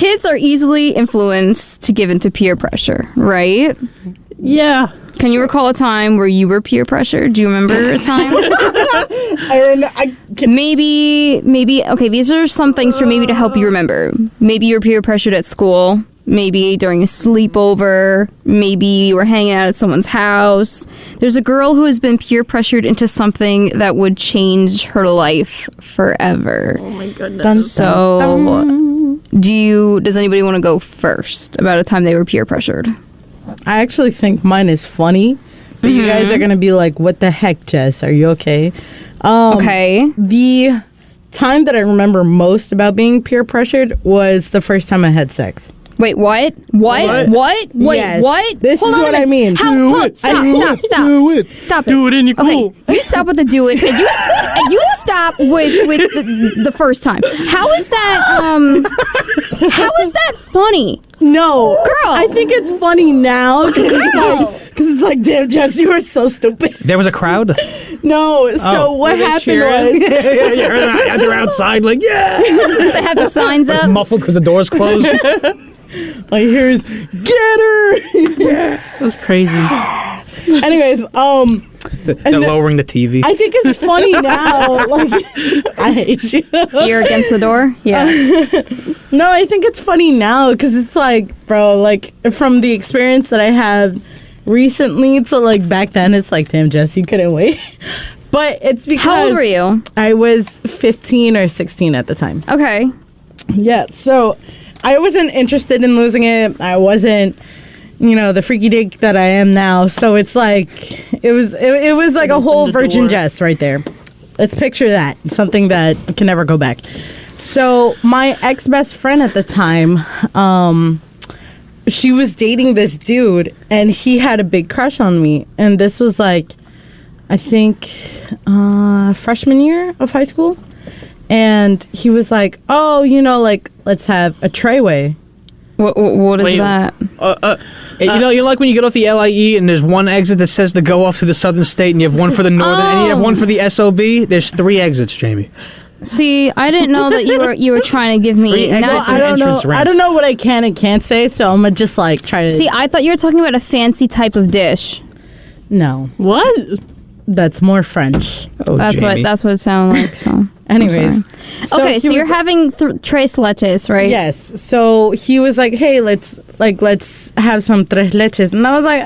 Kids are easily influenced to give into peer pressure, right? Yeah. Can you recall a time where you were peer pressured? Do you remember a time? Maybe. Okay, these are some things for maybe to help you remember. Maybe you're peer pressured at school. Maybe during a sleepover. Maybe you were hanging out at someone's house. There's a girl who has been peer pressured into something that would change her life forever. Oh my goodness. Does anybody want to go first about a time they were peer pressured? I actually think mine is funny, but you guys are going to be like, what the heck, Jess? Are you okay? Okay. The time that I remember most about being peer pressured was the first time I had sex. Wait, what? Wait, Yes. what? This Hold is on a what minute. I mean. Stop. Do it. Stop it. Do it in your Okay, cool. you stop with the do it, and you stop with the first time. How is that funny? No. Girl. I think it's funny now because it's like, damn, Jess, you were so stupid. There was a crowd? No. So what happened cheering? was... yeah. They're outside like, yeah. They have the signs It's up. muffled because the door's closed. Like, here's, get her! Yeah. That's crazy. Anyways, They're lowering the TV. I think it's funny now. Like, I hate you. You're against the door? Yeah. No, I think it's funny now because it's like, bro, like, from the experience that I have recently to, like, back then, it's like, damn, Jess, you couldn't wait. But it's because... How old were you? I was 15 or 16 at the time. Okay. Yeah, so I wasn't interested in losing it. I wasn't, the freaky dick that I am now. So it's like, it was like a whole the virgin door. Jess right there. Let's picture that. Something that can never go back. So my ex-best friend at the time, she was dating this dude and he had a big crush on me. And this was like, I think, freshman year of high school. And he was like, oh, let's have a treyway. What is Wait. that? You know like when you get off the LIE and there's one exit that says to go off to the southern state and you have one for the northern and you have one for the SOB? There's 3 exits, Jamie. See, I didn't know that you were trying to give me. Three exits Not, and I don't know. entrance ramps. I don't know what I can and can't say, so I'm gonna just like try to. see, I thought you were talking about a fancy type of dish. No, What? that's more French. Oh, Jamie. That's what it sounded like. So, I'm Anyways, sorry. Okay, so he you're was- having tres leches, right? Yes. So he was like, "Hey, let's have some tres leches," and I was like,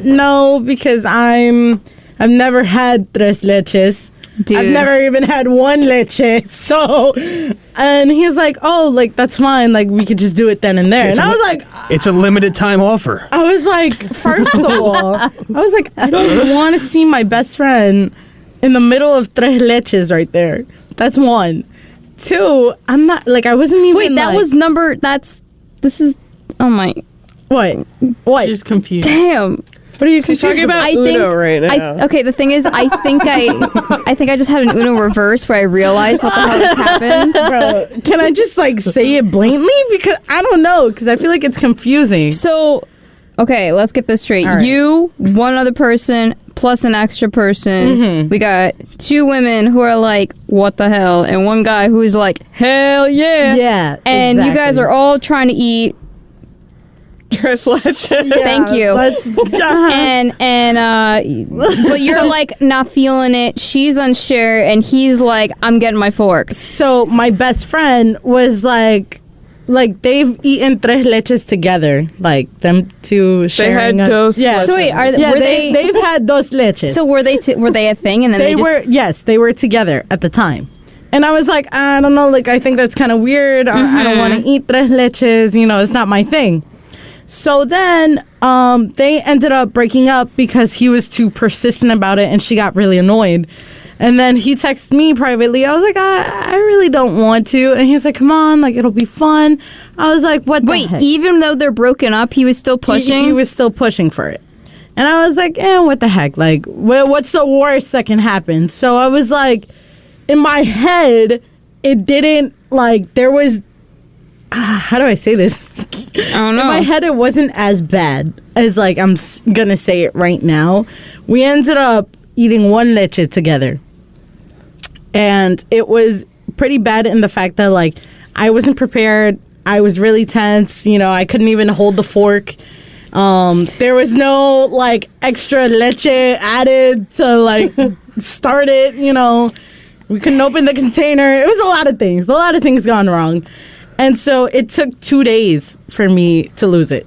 "No, because I've never had tres leches. Dude. I've never even had one leche." So, and he was like, "Oh, like that's fine. Like we could just do it then and there." It's and I a- was like, It's a limited time offer. I was like, first of all, I was like, I don't want to see my best friend in the middle of tres leches right there. That's one. 2, I'm not, like, I wasn't even, Wait, that like, was number. This is. Oh my. What? What? She's confused. Damn. What are you She's talking about I Uno think- right now. Okay, the thing is, I think I just had an Uno reverse where I realized what the hell just happened. Bro, can I just, like, say it blatantly? Because I don't know, because I feel like it's confusing. So, okay, let's get this straight. All right. You, one other person, plus an extra person. Mm-hmm. We got 2 women who are like, what the hell? And 1 guy who is like, hell yeah. Yeah, And you guys exactly. are all trying to eat. Tres leches. Thank you. Let's, But you're like not feeling it. She's unsure, and he's like, I'm getting my fork. So my best friend was like they've eaten tres leches together, like them 2 sharing. had dos Yeah. leches. So wait, Yeah, were they? they've had dos leches. So were they a thing? And then they just, were, yes, they were together at the time. And I was like, I don't know, like I think that's kind of weird. I don't want to eat tres leches. It's not my thing. So then they ended up breaking up because he was too persistent about it, and she got really annoyed. And then he texted me privately. I was like, I really don't want to. And he was like, come on, like it'll be fun. I was like, what the Wait, heck? even though they're broken up, he was still pushing? He was still pushing for it. And I was like, what the heck? Like, what's the worst that can happen? So I was like, in my head, it didn't, like, there was, how do I say this? I don't know. In my head, it wasn't as bad as, like, I'm gonna say it right now. We ended up eating 1 leche together. And it was pretty bad in the fact that, like, I wasn't prepared. I was really tense. You know, I couldn't even hold the fork. There was no like extra leche added to like start it. You know, we couldn't open the container. It was a lot of things. A lot of things gone wrong, and so it took 2 days for me to lose it.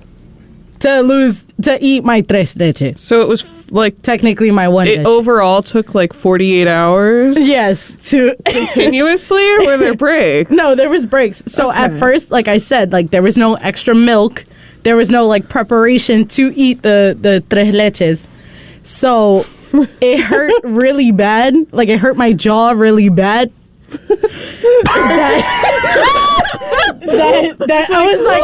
To eat my tres leche. So it was like Technically my one it leche. overall took like 48 hours Yes, to continuously, or were there breaks? No, there was breaks. So at Okay. first, like I said, like there was no extra milk. There was no like preparation to eat the tres leches. So it hurt really bad. Like it hurt my jaw really bad. that I was like,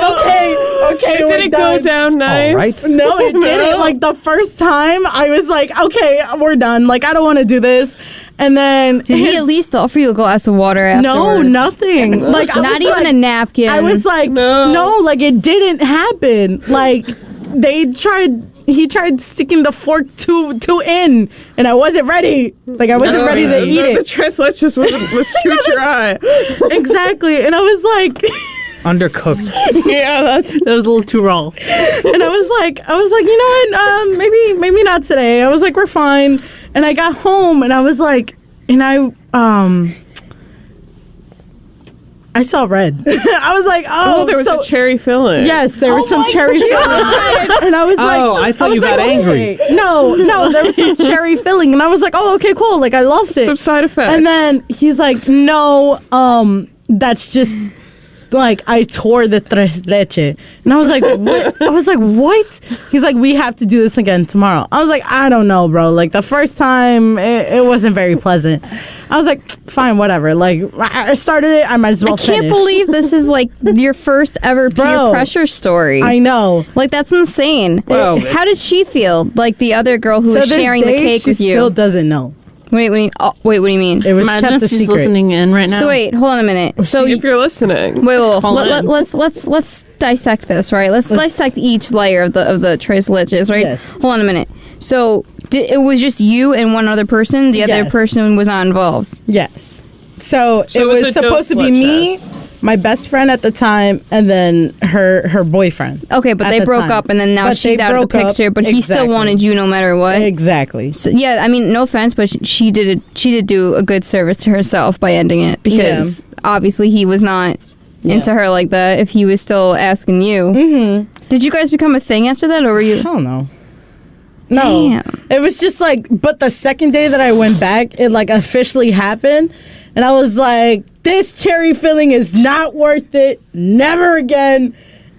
okay, Did it go down nice? All right. No, it didn't. Like the first time, I was like, okay, we're done. Like I don't want to do this. And then Did he at least offer you a glass of water afterwards? no, nothing. Like I Not was even like, a napkin. I was like, no, like it didn't happen. Like he tried sticking the fork too in, and I wasn't ready. Like I wasn't ready to eat The it. tres leches was too dry. Exactly, and I was like, Undercooked. Yeah, that was a little too raw. And I was like, you know what? Maybe not today. I was like, we're fine. And I got home, and I was like, I saw red. I was like, oh, there was a cherry filling. Yes, there was some cherry filling. And I was like, I thought you got angry. okay. No, there was some cherry filling. And I was like, oh, okay, cool. Like, I lost it. Some side effects. And then he's like, no, that's just, like, I tore the tres leche. And I was like, what? I was like, what? He's like, we have to do this again tomorrow. I was like, I don't know, bro. Like, the first time, it wasn't very pleasant. I was like, fine, whatever. Like, I started it, I might as well I can't finish. believe this is like your first ever peer Bro, pressure story. I know. Like that's insane. Well, How did she feel? Like the other girl who was this sharing the day, cake she with you. still doesn't know. Wait, what do you mean? It was Imagine kept if a she's secret. listening in right now. So wait, hold on a minute. So if you're listening. wait, Call in. let's dissect this, right? Let's dissect each layer of the tres leches, right? Yes. Hold on a minute. So it was just you and one other person. The other Yes. person was not involved. Yes. So So it it was was a supposed to dos be me, leches. my best friend at the time, and then her boyfriend. Okay, but At they the broke time. up, and then now But she's they out of the broke up. picture. But he still Exactly. wanted you no matter what. Exactly. So, yeah, I mean, no offense, but she did do a good service to herself by ending it because obviously he was not into her like that. If he was still asking you, did you guys become a thing after that, or were you? Hell no. No. Damn. It was just like, but the second day that I went back, it like officially happened. And I was like, this cherry filling is not worth it. Never again.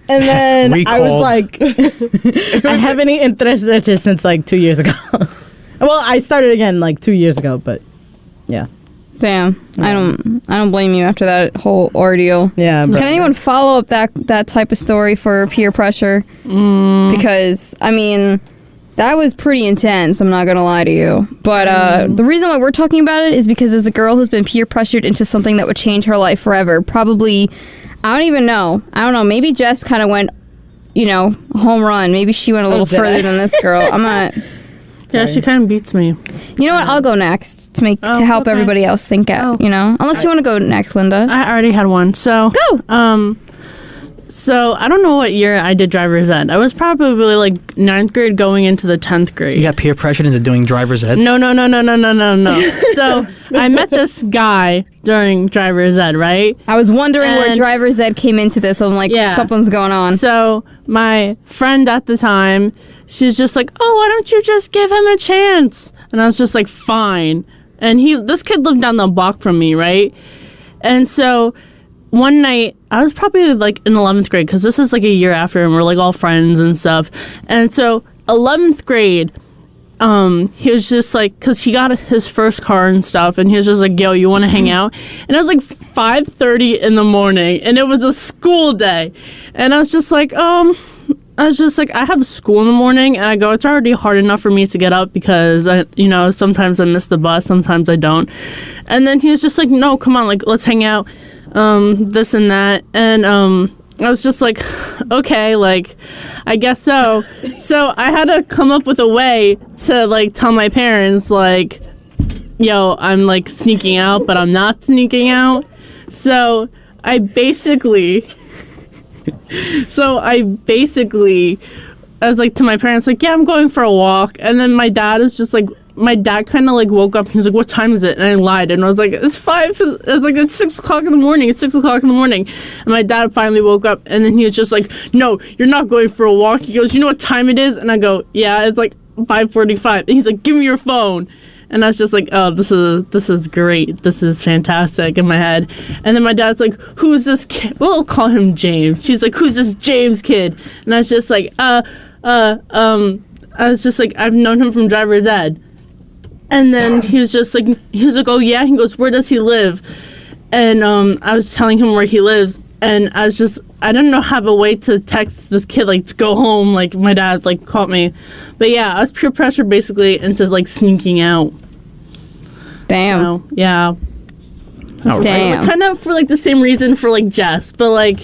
And then I was Recalled. like, I haven't eaten tres leches since like 2 years ago. Well, I started again like 2 years ago, but yeah. Damn, I don't blame you after that whole ordeal. Yeah. Can anyone follow up that type of story for peer pressure? Because I mean, that was pretty intense. I'm not gonna lie to you. But the reason why we're talking about it is because there's a girl who's been peer pressured into something that would change her life forever. Probably, I don't even know. I don't know. Maybe Jess kind of went, home run. Maybe she went a little did further I? than this girl. I'm not. Yeah, she kind of beats me. You know what? I'll go next to help okay. everybody else think out. Unless you want to go next, Linda. I already had one. So Go. So I don't know what year I did driver's ed. I was probably like 9th grade going into the 10th grade. You got peer pressured into doing driver's ed? No. So I met this guy during driver's ed, right? I was wondering where And- driver's ed came into this. I'm like, Yeah. something's going on. So my friend at the time, she was just like, "Oh, why don't you just give him a chance?" And I was just like, "Fine." And this kid lived down the block from me, right? And so one night, I was probably like in 11th grade because this is like a year after, and we're like all friends and stuff. And so 11th grade, he was just like, because he got his first car and stuff, and he was just like, "Yo, you want to hang out?" And it was like 5:30 in the morning, and it was a school day, and I was just like, I have school in the morning, and I go, it's already hard enough for me to get up because sometimes I miss the bus, sometimes I don't. And then he was just like, "No, come on, like let's hang out, this and that." And I was just like, okay, like I guess so. So I had to come up with a way to like tell my parents like, "Yo, I'm like sneaking out, but I'm not sneaking out." So I basically I was like to my parents, like, yeah, I'm going for a walk. And then my dad kind of like woke up. He was like, what time is it? And I lied. And I was like, it's 5. I was like, it's 6 o'clock in the morning. It's 6 o'clock in the morning. And my dad finally woke up. And then he was just like, no, you're not going for a walk. He goes, you know what time it is? And I go, yeah, it's like 5:45. And he's like, give me your phone. And I was just like, oh, this is great. This is fantastic in my head. And then my dad's like, who's this kid? We'll call him James. She's like, who's this James kid? And I was just like, I was just like, I've known him from driver's ed. And then he was like, oh yeah? He goes, where does he live? And I was telling him where he lives. And I didn't know have a way to text this kid, like, to go home. Like, my dad, like, caught me. But yeah, I was peer pressure basically into, like, sneaking out. Damn. So, yeah. Damn. Kind of for, like, the same reason for, like, Jess. But, like,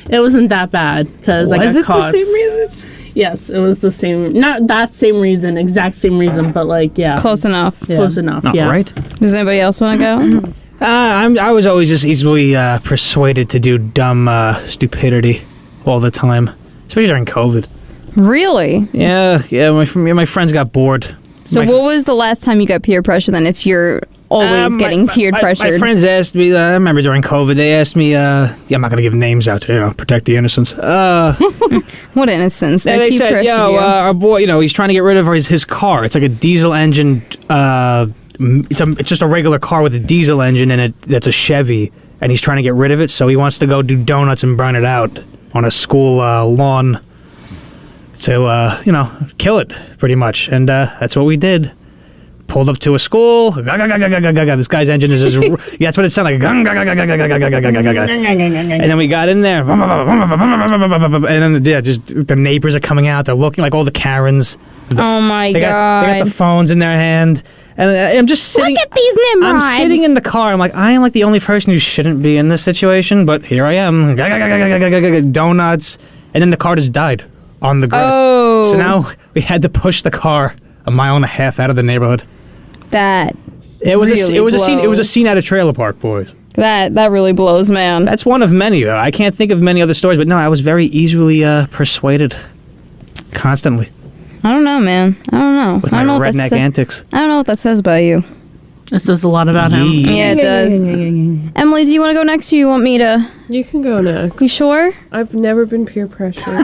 it wasn't that bad. Because I got caught. Was it the same reason? Yes, it was the same. Not that same reason, exact same reason, but, like, yeah. Close enough. Yeah. Close enough, Not yeah. right. Does anybody else want to go? I was always just easily persuaded to do dumb stupidity all the time, especially during COVID. Really? Yeah. My friends got bored. So what was the last time you got peer pressure then, if you're always getting peer pressured? My friends asked me, I remember during COVID, they asked me, I'm not going to give names out to, protect the innocence. What innocence? They peer said, pressure you. our boy, he's trying to get rid of his car. It's like a diesel engine, it's just a regular car with a diesel engine in it that's a Chevy, and he's trying to get rid of it, so he wants to go do donuts and burn it out on a school lawn to, kill it, pretty much. And that's what we did. Pulled up to a school. This guy's engine is just... Yeah, that's what it sounded like. And then we got in there. And then, just the neighbors are coming out. They're looking like all the Karens. Oh, my They got the phones in their hand. And I'm just sitting... Look at these Nimrods. I'm sitting in the car. I'm like, I am like the only person who shouldn't be in this situation, but here I am. Donuts. And then the car just died on the grass. Oh. So now we had to push the car 1.5 miles out of the neighborhood. It was a scene at a trailer park, boys. That really blows, man. That's one of many, though. I can't think of many other stories, but no, I was very easily persuaded. Constantly. I don't know, man. I don't know. With I don't my know what redneck antics. I don't know what that says about you. It says a lot about him. Yeah, it does. Emily, do you want to go next, or you want me to? You can go next. You sure? I've never been peer pressured.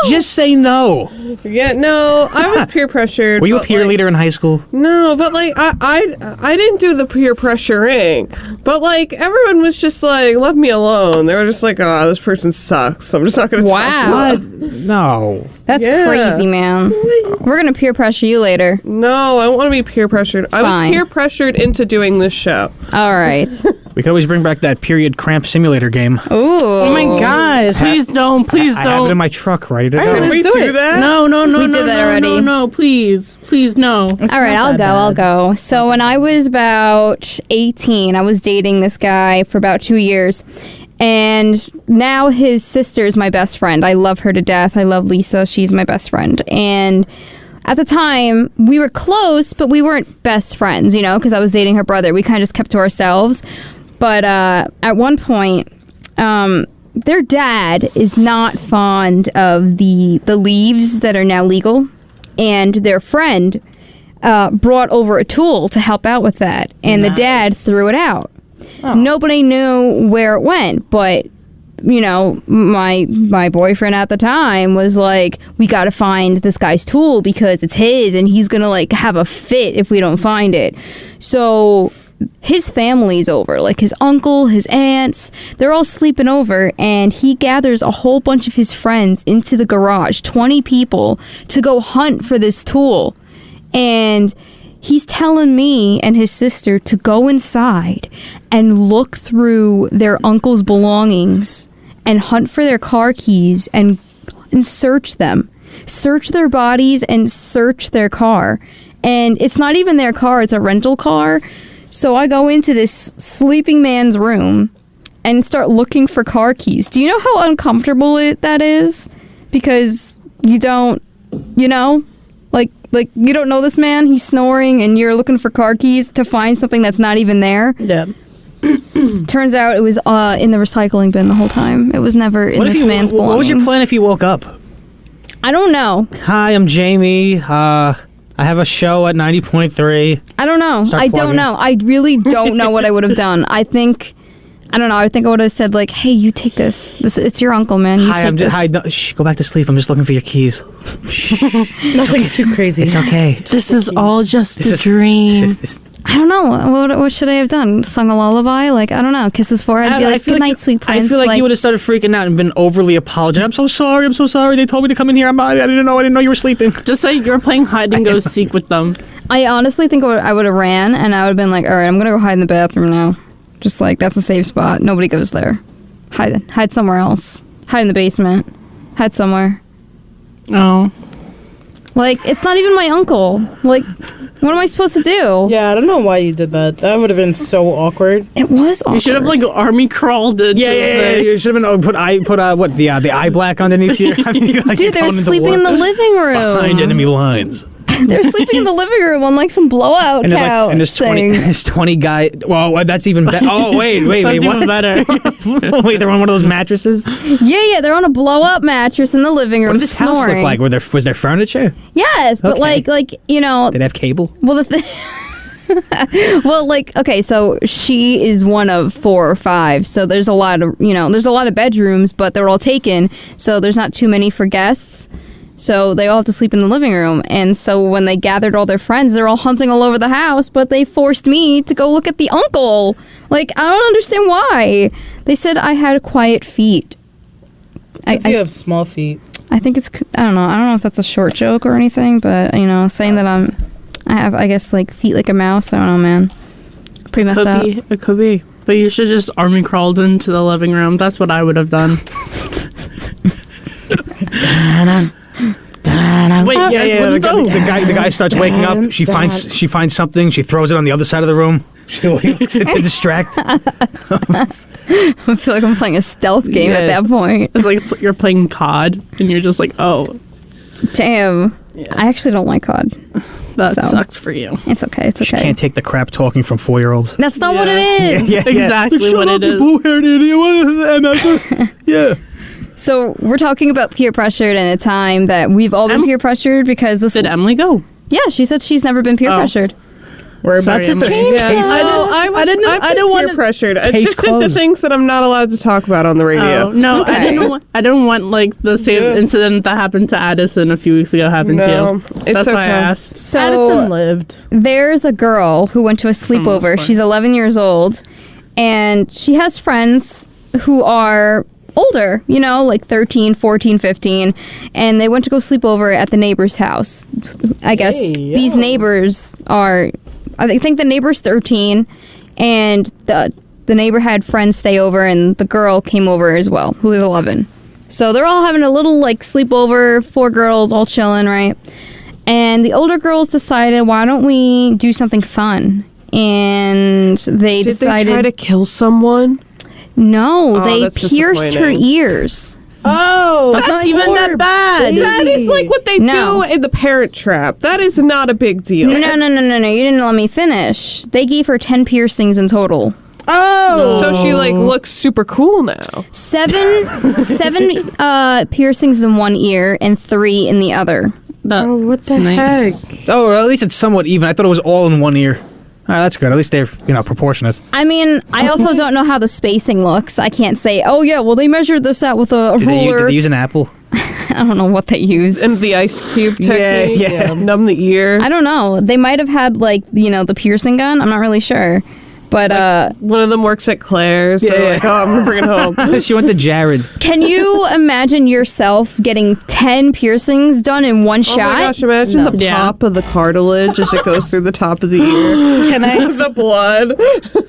Just say no. Yeah, no, I was peer pressured. Were you a but, peer like, leader in high school? No, but like I didn't do the peer pressuring. But like everyone was just like, let me alone. They were just like, oh, this person sucks. I'm just not gonna Wow. talk to them. No. That's Yeah. crazy, man. We're gonna peer pressure you later. No, I don't want to be peer pressured. I Fine. was peer pressured into doing this show. All right. We could always bring back that period cramp simulator game. Ooh. Oh my gosh. Please don't. Please I have it in don't. my truck ready to Did go. we do do it. that? No. We did that already. No, please. Please, no. All right, I'll go. So when I was about 18, I was dating this guy for about 2 years. And now his sister is my best friend. I love her to death. I love Lisa. She's my best friend. And at the time, we were close, but we weren't best friends, because I was dating her brother. We kind of just kept to ourselves. But at one point, their dad is not fond of the leaves that are now legal. And their friend brought over a tool to help out with that. And the dad threw it out. Oh. Nobody knew where it went, but my boyfriend at the time was like, we got to find this guy's tool because it's his and he's gonna like have a fit if we don't find it. So his family's over, like his uncle, his aunts, they're all sleeping over, and he gathers a whole bunch of his friends into the garage, 20 people, to go hunt for this tool. And he's telling me and his sister to go inside and look through their uncle's belongings and hunt for their car keys and search them. Search their bodies and search their car. And it's not even their car, it's a rental car. So I go into this sleeping man's room and start looking for car keys. Do you know how uncomfortable that is? Because you don't, like you don't know this man, he's snoring, and you're looking for car keys to find something that's not even there. Yeah. Turns out it was in the recycling bin the whole time. It was never in this man's belongings. What was your plan if you woke up? I don't know. Hi, I'm Jamie. I have a show at 90.3. I don't know. Start I don't plugging. know. I really don't know what I would have done. I don't know. I think I would have said like, "Hey, you take this. It's your uncle, man. You Hi, take I'm this." just, shh, go back to sleep. I'm just looking for your keys. Nothing too crazy. It's okay. This is all just a dream. I don't know. What should I have done? Sung a lullaby? Like, I don't know. Kiss his forehead and be like, "Good night, sweet prince." I feel like you would have started freaking out and been overly apologetic. I'm so sorry. They told me to come in here. I didn't know you were sleeping. Just say you're playing hide and go seek with them. I honestly think I would have ran and I would have been like, "All right, I'm gonna go hide in the bathroom now." Just like, that's a safe spot. Nobody goes there. Hide somewhere else. Hide in the basement. Hide somewhere. Oh. Like, it's not even my uncle. Like, what am I supposed to do? Yeah, I don't know why you did that. That would have been so awkward. It was awkward. You should have like army crawled into Yeah. You should have been put the eye black underneath here. Dude, they're sleeping in the living behind room. enemy lines. They're sleeping in the living room on like some blowout And couch. there's 20 guy. Well, that's even better. Oh wait, That's what? even better. Wait, they're on one of those mattresses. Yeah, they're on a blow-up mattress in the living room What does this house snoring. look like? Was there furniture? Yes, but Okay. like you know, Did they have cable? well the well, like, okay, so she is one of 4 or 5, so there's a lot of bedrooms, but they're all taken, so there's not too many for guests. So they all have to sleep in the living room. And so when they gathered all their friends, they're all hunting all over the house, but they forced me to go look at the uncle. Like, I don't understand why. They said I had quiet feet. You have small feet. I think it's, I don't know if that's a short joke or anything, but, saying that I have, I guess, like, feet like a mouse. I don't know, man. Pretty messed up. It could be. But you should just army crawled into the living room. That's what I would have done. Wait, The guy starts waking up. She finds something. She throws it on the other side of the room. To distract. I feel like I'm playing a stealth game at Yeah. that point. It's like you're playing COD and you're just like, oh, Damn. I actually don't like COD. that So. sucks for you. It's okay. It's She okay. can't take the crap talking from 4-year-olds. That's not what it Yeah. is. That's exactly what it is. Blue-haired idiot. Yeah. So we're talking about peer pressured in a time that we've all been peer pressured because this. Did Emily go? Yeah, she said she's never been peer Oh. pressured. We're about Sorry, to Emily. change Yeah, that. I didn't want peer pressured. It's Case just into closed. things that I'm not allowed to talk about on the radio. Oh, no, Okay. I didn't want like the same Yeah. incident that happened to Addison a few weeks ago happen to No, you. it's That's why I okay. asked. So Addison lived. there's a girl who went to a sleepover. fine. She's 11 years old, and she has friends who are older, like 13, 14, 15, and they went to go sleep over at the neighbor's house. I guess Hey, these yo. neighbors are, I think the neighbor's 13, and the neighbor had friends stay over, and the girl came over as well, who was 11. So they're all having a little like sleepover, 4 girls all chilling, right? And the older girls decided, why don't we do something fun? And they Did decided, they try to kill someone? no, Oh, they that's pierced her disappointing. ears. Oh, That's not even that bad. That is like what they No. do in the Parent Trap. That is not a big deal. No. You didn't let me finish. They gave her 10 piercings in total. Oh. So she like looks super cool now. 7 piercings in one ear and 3 in the other. That's Oh, what the nice. heck? Oh, well, at least it's somewhat even. I thought it was all in one ear. All right, that's good. At least they're, proportionate. I mean, I also don't know how the spacing looks. I can't say, oh yeah, well they measured this out with a Did ruler. they use an apple? I don't know what they used. And the ice cube Yeah, technique. yeah. Numb the ear. I don't know. They might have had like, the piercing gun. I'm not really sure. But One of them works at Claire's. They're Yeah. like, oh, I'm gonna bring it home. She went to Jared. can you imagine yourself getting 10 piercings done in one Oh shot? my gosh, imagine the Yeah. pop of the cartilage as it goes through the top of the ear. Can I? The blood.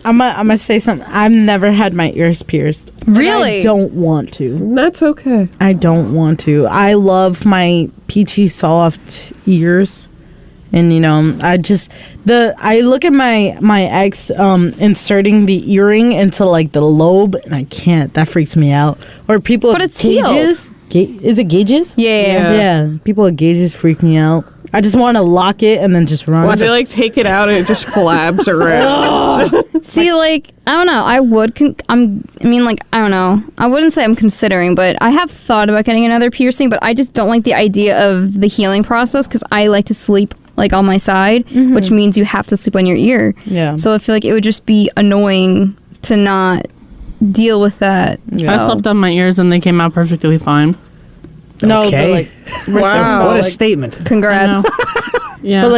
I'm gonna say something. I've never had my ears pierced. And Really? I don't want to. That's okay. I don't want to. I love my peachy soft ears. And I look at my ex inserting the earring into like the lobe, and I can't. That freaks me out. Or people But with it's healed. gauges. Is it gauges? Yeah. Yeah. Yeah, people with gauges freak me out. I just want to lock it and then just run. Or they like take it out and it just flabs around. See, like, I don't know. I don't know. I wouldn't say I'm considering, but I have thought about getting another piercing, but I just don't like the idea of the healing process because I like to sleep like on my side, which means you have to sleep on your ear. Yeah. So I feel like it would just be annoying to not deal with that. Yeah. I So- slept on my ears and they came out perfectly fine. No, Okay. but Wow. What a like, statement. Congrats. Yeah. but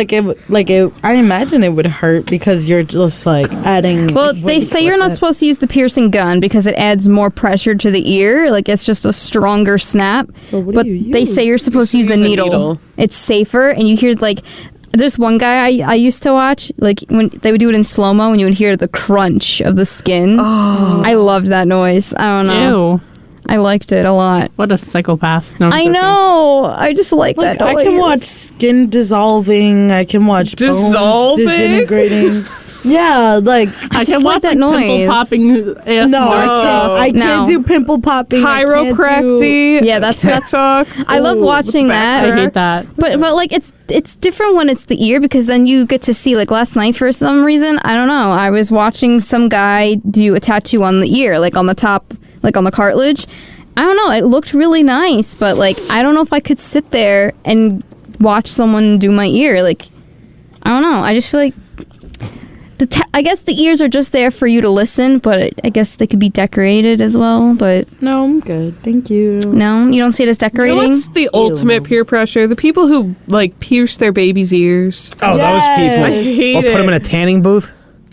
I imagine it would hurt because you're just like adding. Well, they say you're not supposed to use the piercing gun because it adds more pressure to the ear. Like it's just a stronger snap. So what But do you they use? say you're supposed to use the needle. It's safer, and you hear like. There's one guy I used to watch, like when they would do it in slow mo, and you would hear the crunch of the skin. Oh. I loved that noise. I don't know. Ew. I liked it a lot. What a psychopath. No, I'm I joking. know. I just like Like, that I noise. can watch skin dissolving. I can watch Dissolving? bones disintegrating. Yeah, like I just can like watch that like, pimple noise. popping ASMR no, stuff. I can't No. do pimple popping. I can't do- Chiropractic. Yeah, that's TikTok. I love Ooh, watching with that. back I hate cracks. that. But like it's different when it's the ear because then you get to see like last night for some reason I don't know I was watching some guy do a tattoo on the ear like on the top like on the cartilage. I don't know, it looked really nice, but like I don't know if I could sit there and watch someone do my ear. Like I don't know, I just feel like I guess the ears are just there for you to listen, but I guess they could be decorated as well. But No, I'm good. Thank you. no, you don't see it as You know decorating. what's the ultimate peer pressure? The people who like pierce their baby's ears. Oh, Yes. those people. I hate Or put them in it. a tanning booth.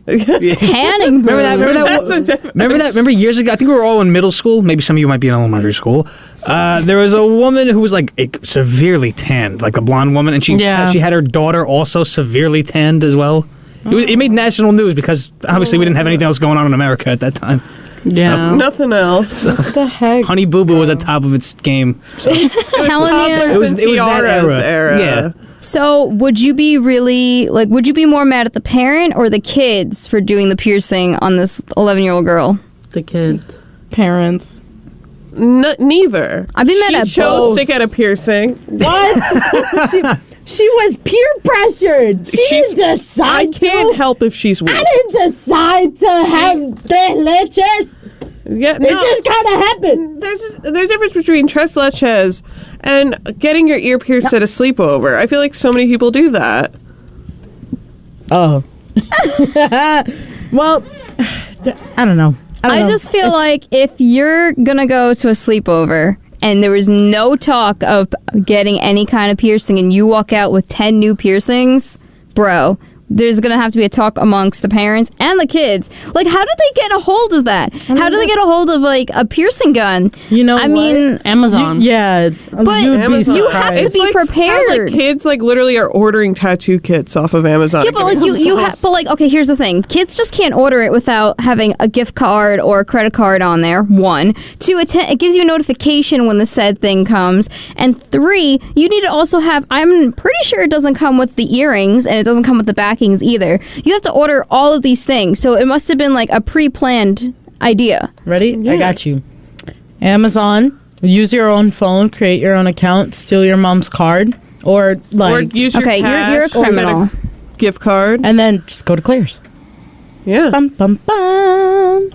Tanning. Remember that? That's a different. Remember years ago? I think we were all in middle school. Maybe some of you might be in elementary school. There was a woman who was like severely tanned, like a blonde woman, and she had her daughter also severely tanned as well. It made national news because obviously we didn't have anything else going on in America at that time. Yeah. Nothing else. What the heck? Honey Boo Boo was at top of its game. So. Telling you. Toddlers and It was that tiaras era. Yeah. So, would you be more mad at the parent or the kids for doing the piercing on this 11-year-old girl? The kid. Parents. Neither. I'd be mad at She chose both. to get a piercing. What? she was peer pressured. She She's- didn't decide I can't to. help if she's weak. I didn't decide to have tres leches. Yeah, It no. just kind of happened. There's a difference between tres leches and getting your ear pierced at a sleepover. I feel like so many people do that. Oh. Well, I don't know. I just feel like if you're gonna go to a sleepover and there was no talk of getting any kind of piercing and you walk out with 10 new piercings, bro, there's gonna have to be a talk amongst the parents and the kids. Like, how did they get a hold of that? How did they get a hold of like a piercing gun? You know I what? mean, Amazon. Yeah, But you'd be Amazon. you have to surprised. be It's like how, prepared. like, kids like literally are ordering tattoo kits off of Amazon. Yeah, but like you have, but like okay, here's the thing: kids just can't order it without having a gift card or a credit card on there. 1, 2, it gives you a notification when the said thing comes, and 3, you need to also have. I'm pretty sure it doesn't come with the earrings, and it doesn't come with the backings either. You have to order all of these things, so it must have been like a pre-planned idea. Ready? I got you. Amazon. Use your own phone, create your own account, steal your mom's card, or or like, use your Okay, you're a cash or get criminal. gift card. and then just go to Claire's. Yeah. Bum bum bum.